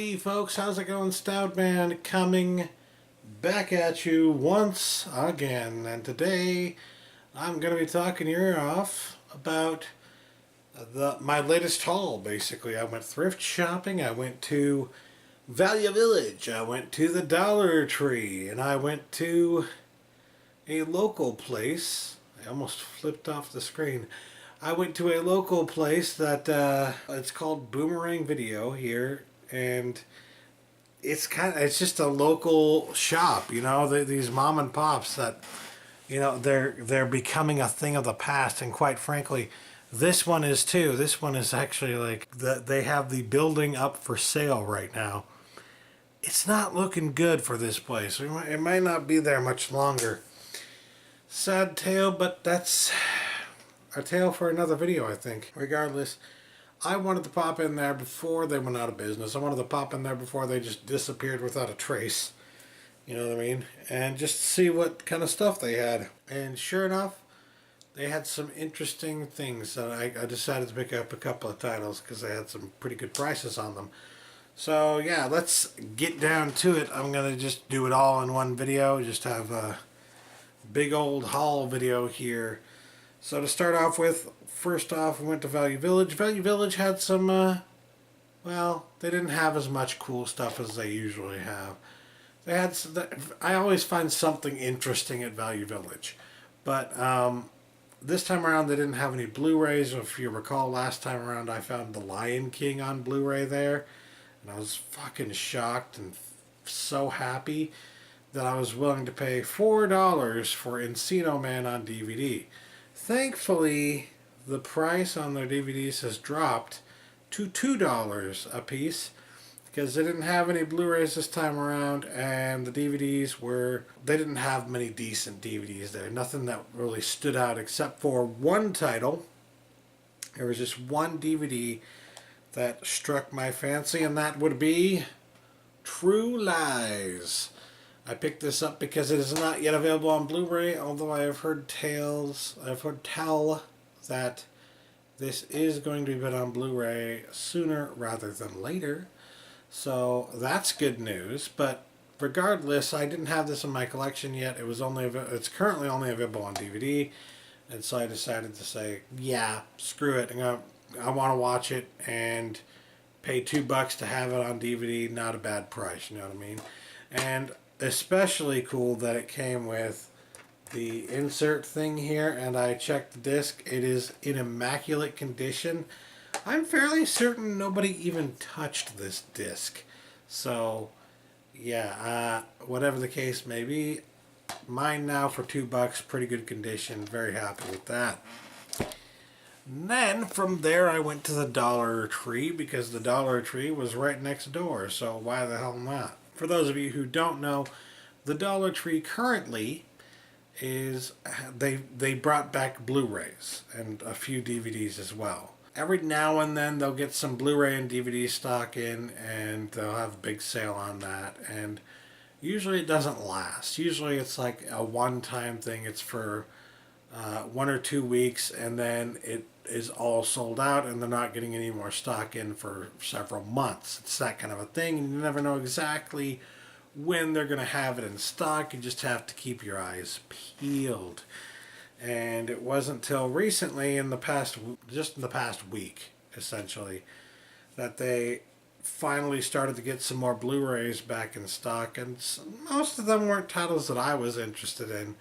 Howdy folks, how's it going? Stoutman coming back at you once again, and today I'm going to be talking your ear off about my latest haul. Basically, I went thrift shopping, I went to Value Village, I went to the Dollar Tree, and I went to a local place. I almost flipped off the screen. I went to a local place that it's called Boomerang Video here, and it's just a local shop. You know, these mom and pops that, you know, they're becoming a thing of the past, and quite frankly, this one is too. This one is actually like they have the building up for sale right now. It's not looking good for this place. It might not be there much longer. Sad tale, but that's a tale for another video, I think. Regardless, I wanted to pop in there before they went out of business. I wanted to pop in there before they just disappeared without a trace. You know what I mean? And just see what kind of stuff they had. And sure enough, they had some interesting things. I decided to pick up a couple of titles because they had some pretty good prices on them. So yeah, let's get down to it. I'm going to just do it all in one video. Just have a big old haul video here. So to start off with, first off, we went to Value Village. Value Village had some, well, they didn't have as much cool stuff as they usually have. They had, I always find something interesting at Value Village. But this time around, they didn't have any Blu-rays. If you recall, last time around, I found The Lion King on Blu-ray there. And I was fucking shocked and so happy that I was willing to pay $4 for Encino Man on DVD. Thankfully, the price on their DVDs has dropped to $2 a piece because they didn't have any Blu-rays this time around, and the DVDs they didn't have many decent DVDs there. Nothing that really stood out except for one title. There was just one DVD that struck my fancy, and that would be True Lies. I picked this up because it is not yet available on Blu-ray, although I have heard tell that this is going to be put on Blu-ray sooner rather than later. So that's good news, but regardless, I didn't have this in my collection yet. It's currently only available on DVD, and so I decided to say, yeah, screw it. I want to watch it and pay $2 to have it on DVD. Not a bad price, you know what I mean? And especially cool that it came with the insert thing here, and I checked the disc. It is in immaculate condition. I'm fairly certain nobody even touched this disc. So yeah, whatever the case may be, mine now for $2, pretty good condition. Very happy with that. And then from there I went to the Dollar Tree because the Dollar Tree was right next door, so why the hell not? For those of you who don't know, the Dollar Tree currently is, they brought back Blu-rays and a few DVDs as well. Every now and then they'll get some Blu-ray and DVD stock in, and they'll have a big sale on that, and usually it doesn't last. Usually it's like a one-time thing. It's for 1 or 2 weeks, and then it is all sold out, and they're not getting any more stock in for several months. It's that kind of a thing, and you never know exactly when they're going to have it in stock. You just have to keep your eyes peeled. And it wasn't until recently, just in the past week, essentially, that they finally started to get some more Blu-rays back in stock, and most of them weren't titles that I was interested in.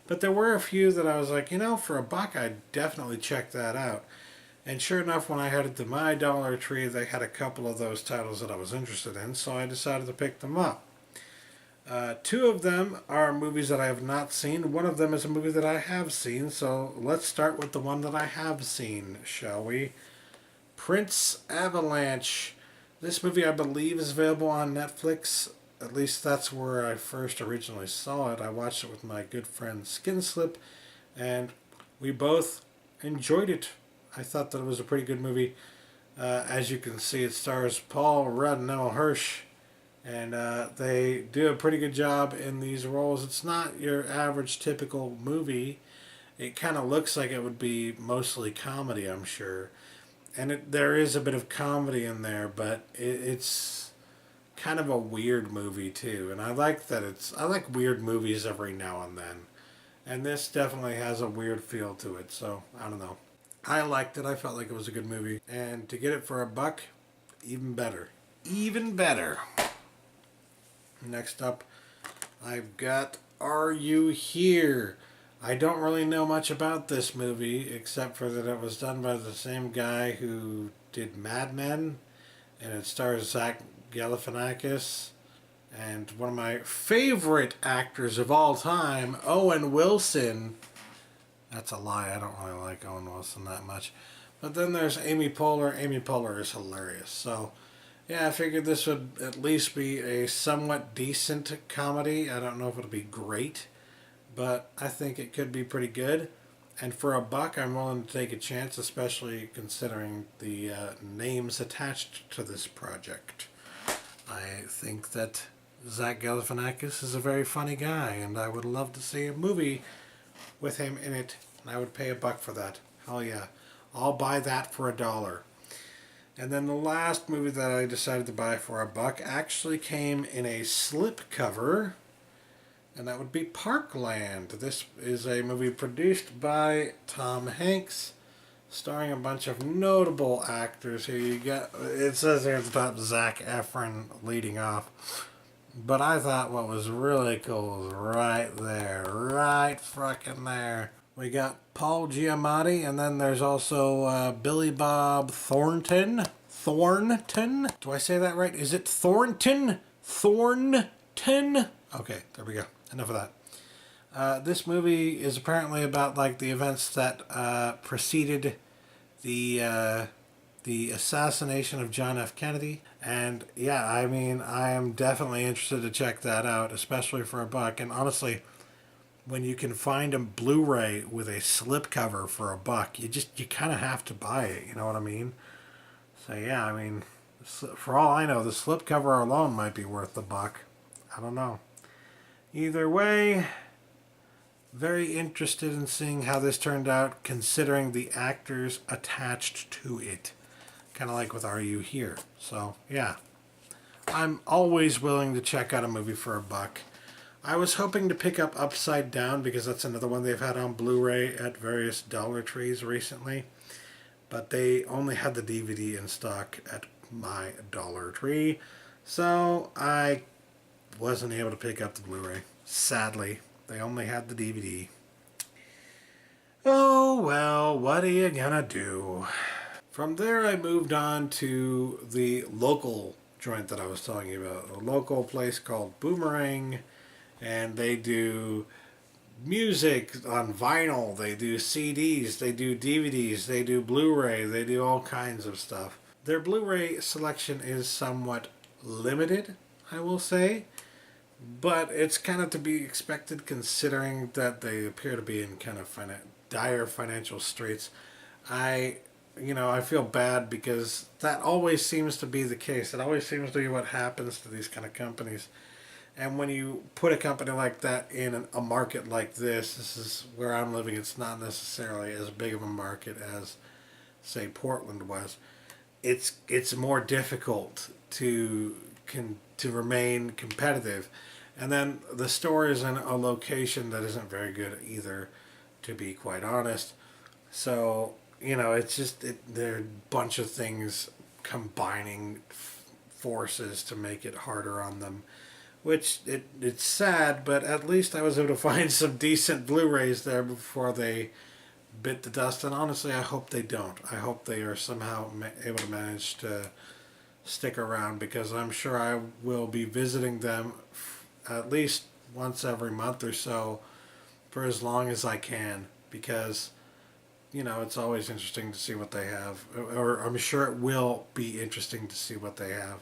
But there were a few that I was like, you know, for $1, I'd definitely check that out. And sure enough, when I headed to my Dollar Tree, they had a couple of those titles that I was interested in, so I decided to pick them up. 2 of them are movies that I have not seen. One of them is a movie that I have seen, so let's start with the one that I have seen, shall we? Prince Avalanche. This movie, I believe, is available on Netflix. At least that's where I first originally saw it. I watched it with my good friend Skinslip, and we both enjoyed it. I thought that it was a pretty good movie. As you can see, it stars Paul Rudd and Emil Hirsch, and they do a pretty good job in these roles. It's not your average typical movie. It kind of looks like it would be mostly comedy, I'm sure. And there is a bit of comedy in there, but it's kind of a weird movie too, and I like that I like weird movies every now and then, and this definitely has a weird feel to it. So I don't know. I liked it. I felt like it was a good movie, and to get it for $1, even better. Even better. Next up, I've got Are You Here? I don't really know much about this movie except for that it was done by the same guy who did Mad Men, and it stars Zach Galifianakis and one of my favorite actors of all time, Owen Wilson. That's a lie. I don't really like Owen Wilson that much. But then there's Amy Poehler. Amy Poehler is hilarious. So, yeah, I figured this would at least be a somewhat decent comedy. I don't know if it'll be great, but I think it could be pretty good. And for $1, I'm willing to take a chance, especially considering the names attached to this project. I think that Zach Galifianakis is a very funny guy, and I would love to see a movie with him in it, and I would pay $1 for that. Hell yeah. I'll buy that for $1. And then the last movie that I decided to buy for $1 actually came in a slipcover, and that would be Parkland. This is a movie produced by Tom Hanks, starring a bunch of notable actors here. You got, it says here at the top, Zac Efron leading off. But I thought what was really cool was right there, right fucking there. We got Paul Giamatti, and then there's also Billy Bob Thornton. Thornton? Do I say that right? Is it Thornton? Thornton? Okay, there we go. Enough of that. This movie is apparently about like the events that preceded the assassination of John F. Kennedy. And yeah, I mean, I am definitely interested to check that out, especially for $1. And honestly, when you can find a Blu-ray with a slipcover for $1, you kind of have to buy it. You know what I mean? So yeah, I mean, for all I know, the slipcover alone might be worth $1. I don't know. Either way, very interested in seeing how this turned out, considering the actors attached to it. Kind of like with Are You Here? So, yeah. I'm always willing to check out a movie for $1. I was hoping to pick up Upside Down because that's another one they've had on Blu-ray at various Dollar Trees recently. But they only had the DVD in stock at my Dollar Tree. So, I wasn't able to pick up the Blu-ray. Sadly, they only had the DVD. Oh, well, what are you gonna do? From there, I moved on to the local joint that I was talking about. A local place called Boomerang, and they do music on vinyl, they do CDs, they do DVDs, they do Blu-ray, they do all kinds of stuff. Their Blu-ray selection is somewhat limited, I will say, but it's kind of to be expected considering that they appear to be in kind of dire financial straits. I feel bad because that always seems to be the case. It always seems to be what happens to these kind of companies. And when you put a company like that in a market like this is where I'm living, it's not necessarily as big of a market as, say, Portland was. It's more difficult to remain competitive. And then the store is in a location that isn't very good either, to be quite honest. So, it's just, there are a bunch of things combining forces to make it harder on them. Which, it's sad, but at least I was able to find some decent Blu-rays there before they bit the dust. And honestly, I hope they don't. I hope they are somehow able to manage to stick around, because I'm sure I will be visiting them at least once every month or so for as long as I can, because it's always interesting to see what they have, or I'm sure it will be interesting to see what they have,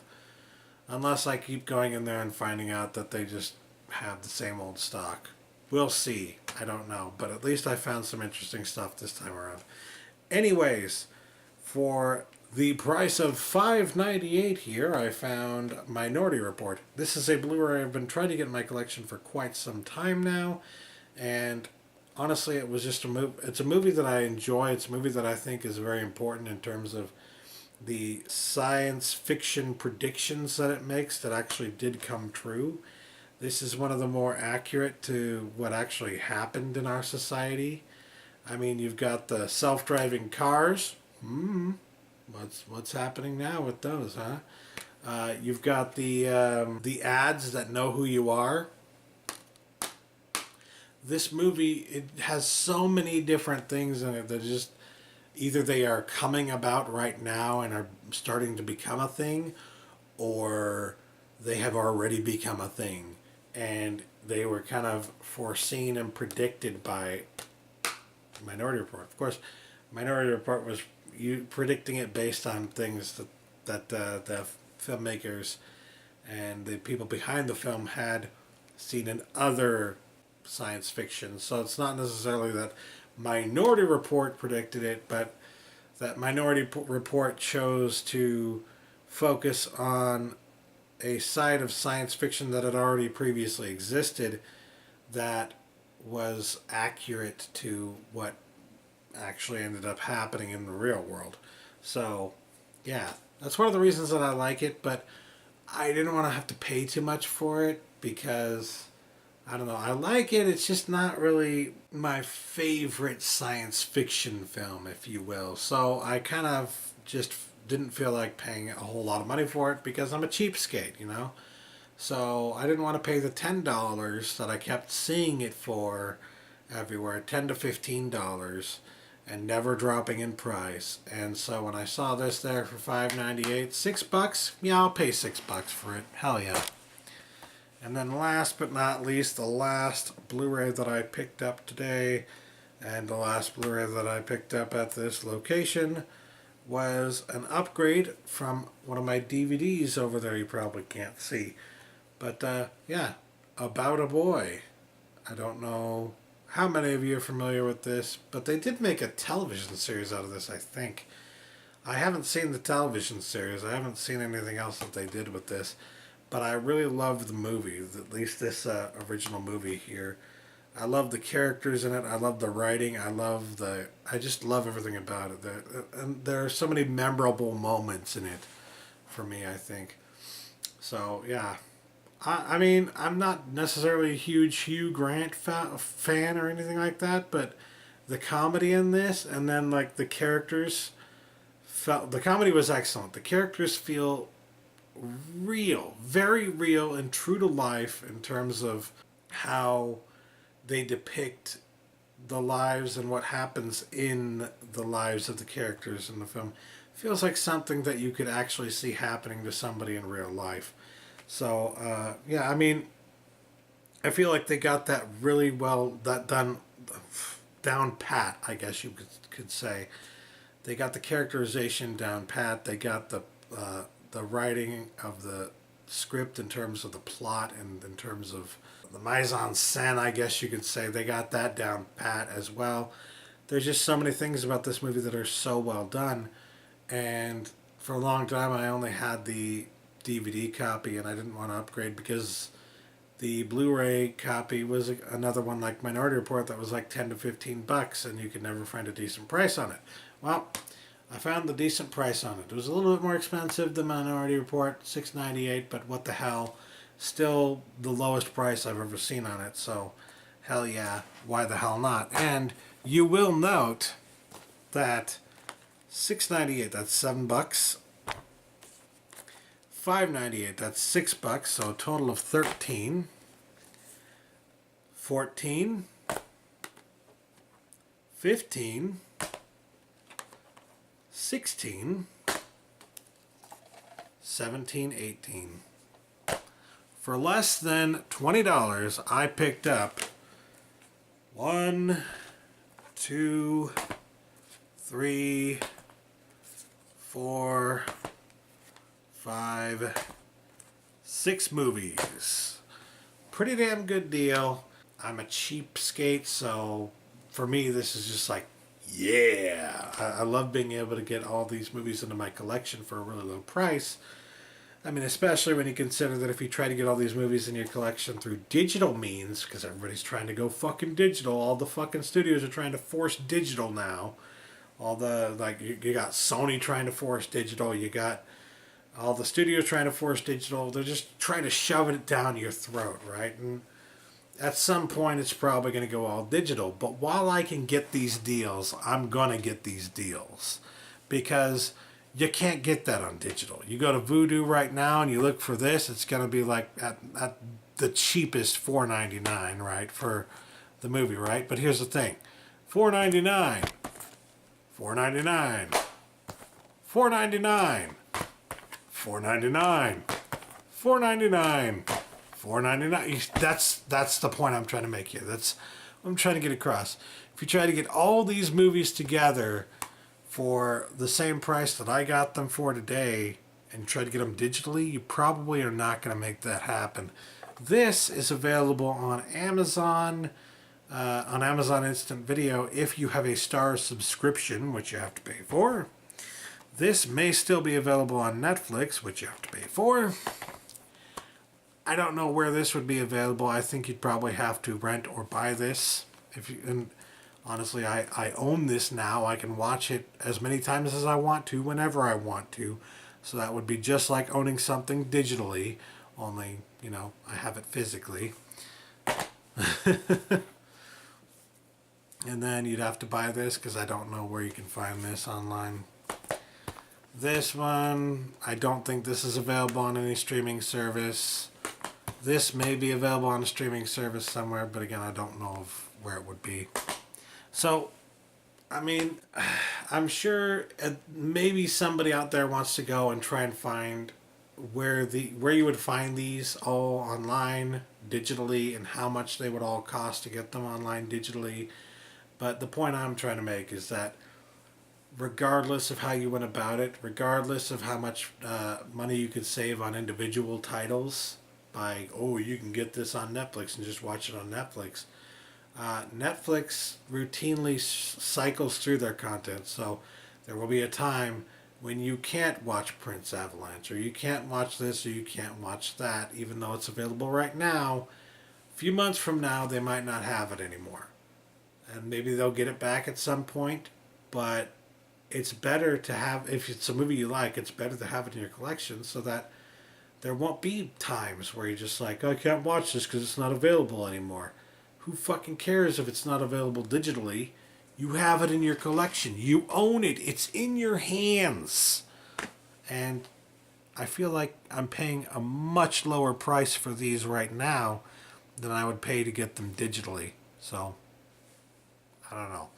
unless I keep going in there and finding out that they just have the same old stock. We'll see. I don't know, but at least I found some interesting stuff this time around. Anyways, for the price of $5.98 here, I found Minority Report. This is a Blu-ray I've been trying to get in my collection for quite some time now, and honestly, it was just it's a movie that I enjoy. It's a movie that I think is very important in terms of the science fiction predictions that it makes that actually did come true. This is one of the more accurate to what actually happened in our society. I mean, you've got the self-driving cars. What's happening now with those, huh? You've got the ads that know who you are. This movie, it has so many different things in it that just either they are coming about right now and are starting to become a thing, or they have already become a thing, and they were kind of foreseen and predicted by Minority Report. Of course, Minority Report was predicting it based on things that the filmmakers and the people behind the film had seen in other science fiction. So it's not necessarily that Minority Report predicted it, but that Minority Report chose to focus on a side of science fiction that had already previously existed that was accurate to what actually ended up happening in the real world. So, yeah, that's one of the reasons that I like it, but I didn't want to have to pay too much for it because, I don't know, I like it, it's just not really my favorite science fiction film, if you will. So I kind of just didn't feel like paying a whole lot of money for it because I'm a cheapskate, you know? So I didn't want to pay the $10 that I kept seeing it for everywhere, $10 to $15, and never dropping in price. And so when I saw this there for $5.98, $6, yeah, I'll pay $6 for it. Hell yeah. And then last but not least, the last Blu-ray that I picked up today, and the last Blu-ray that I picked up at this location, was an upgrade from one of my DVDs over there you probably can't see. But yeah, About a Boy. I don't know how many of you are familiar with this, but they did make a television series out of this, I think. I haven't seen the television series. I haven't seen anything else that they did with this. But I really loved the movie, at least this original movie here. I love the characters in it. I love the writing. I just love everything about it. And there are so many memorable moments in it for me, I think. So, yeah. I mean, I'm not necessarily a huge Hugh Grant fan or anything like that, but the comedy in this, and then like the characters, the comedy was excellent. The characters feel real, very real and true to life in terms of how they depict the lives and what happens in the lives of the characters in the film. Feels like something that you could actually see happening to somebody in real life. So, yeah, I mean, I feel like they got that really well down pat, I guess you could say. They got the characterization down pat. They got the writing of the script in terms of the plot and in terms of the mise en scène, I guess you could say. They got that down pat as well. There's just so many things about this movie that are so well done. And for a long time, I only had the DVD copy, and I didn't want to upgrade because the Blu-ray copy was another one like Minority Report that was like $10 to $15, and you could never find a decent price on it. Well, I found the decent price on it. It was a little bit more expensive than Minority Report, $6.98, but what the hell, still the lowest price I've ever seen on it. So, hell yeah, why the hell not? And you will note that $6.98, that's $7. $5.98, that's $6, so a total of 13, 14, 15, 16, 17, 18. For less than $20, I picked up 1, 2, 3, 4, 5, 6 movies. Pretty damn good deal. I'm a cheapskate, so for me this is just like, yeah. I love being able to get all these movies into my collection for a really low price. I mean, especially when you consider that if you try to get all these movies in your collection through digital means, because everybody's trying to go fucking digital, all the fucking studios are trying to force digital now. All the, like, you got Sony trying to force digital. You got all the studios trying to force digital. They're just trying to shove it down your throat, right? And at some point, it's probably going to go all digital. But while I can get these deals, I'm going to get these deals. Because you can't get that on digital. You go to Vudu right now and you look for this, it's going to be like at the cheapest $4.99, right, for the movie, right? But here's the thing. $4.99. $4.99. $4.99. $4.99. $4.99. $4.99. That's the point I'm trying to make here. That's what I'm trying to get across. If you try to get all these movies together for the same price that I got them for today and try to get them digitally, you probably are not going to make that happen. This is available on Amazon Instant Video if you have a Star subscription, which you have to pay for. This may still be available on Netflix, which you have to pay for. I don't know where this would be available. I think you'd probably have to rent or buy this. And honestly, I own this now. I can watch it as many times as I want to, whenever I want to. So that would be just like owning something digitally, only, you know, I have it physically. And then you'd have to buy this because I don't know where you can find this online. This one, I don't think this is available on any streaming service. This may be available on a streaming service somewhere, but again, I don't know where it would be. So, I mean, I'm sure maybe somebody out there wants to go and try and find where you would find these all online, digitally, and how much they would all cost to get them online digitally. But the point I'm trying to make is that regardless of how you went about it, regardless of how much money you could save on individual titles by, oh, you can get this on Netflix and just watch it on Netflix. Netflix routinely cycles through their content, so there will be a time when you can't watch Prince Avalanche, or you can't watch this, or you can't watch that, even though it's available right now. A few months from now, they might not have it anymore. And maybe they'll get it back at some point, but it's better to have, if it's a movie you like, it's better to have it in your collection so that there won't be times where you're just like, I can't watch this because it's not available anymore. Who fucking cares if it's not available digitally? You have it in your collection. You own it. It's in your hands. And I feel like I'm paying a much lower price for these right now than I would pay to get them digitally. So, I don't know.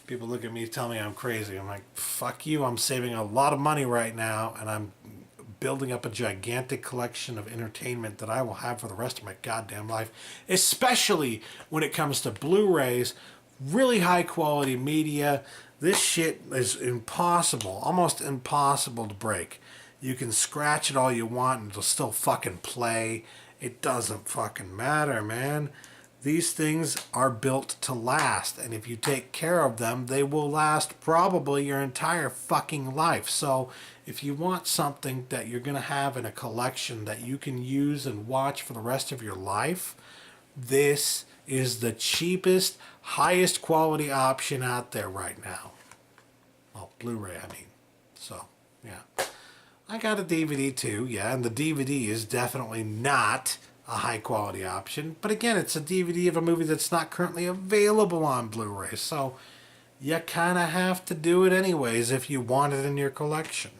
People look at me, tell me I'm crazy. I'm like, fuck you. I'm saving a lot of money right now, and I'm building up a gigantic collection of entertainment that I will have for the rest of my goddamn life, especially when it comes to Blu-rays, really high quality media. This shit is impossible, almost impossible to break. You can scratch it all you want and it'll still fucking play. It doesn't fucking matter, man. These things are built to last, and if you take care of them, they will last probably your entire fucking life. So if you want something that you're going to have in a collection that you can use and watch for the rest of your life, this is the cheapest, highest quality option out there right now. Well, Blu-ray, I mean. So, yeah. I got a DVD too, yeah, and the DVD is definitely not a high quality option. But again, it's a DVD of a movie that's not currently available on Blu-ray. So you kind of have to do it anyways if you want it in your collection.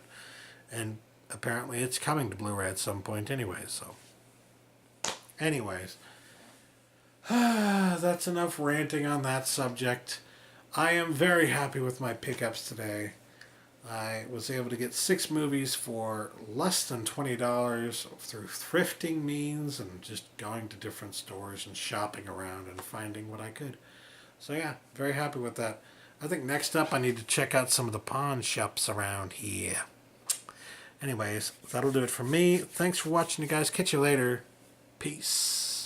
And apparently it's coming to Blu-ray at some point anyways. So anyways, that's enough ranting on that subject. I am very happy with my pickups today. I was able to get 6 movies for less than $20 through thrifting means and just going to different stores and shopping around and finding what I could. So yeah, very happy with that. I think next up I need to check out some of the pawn shops around here. Anyways, that'll do it for me. Thanks for watching, you guys. Catch you later. Peace.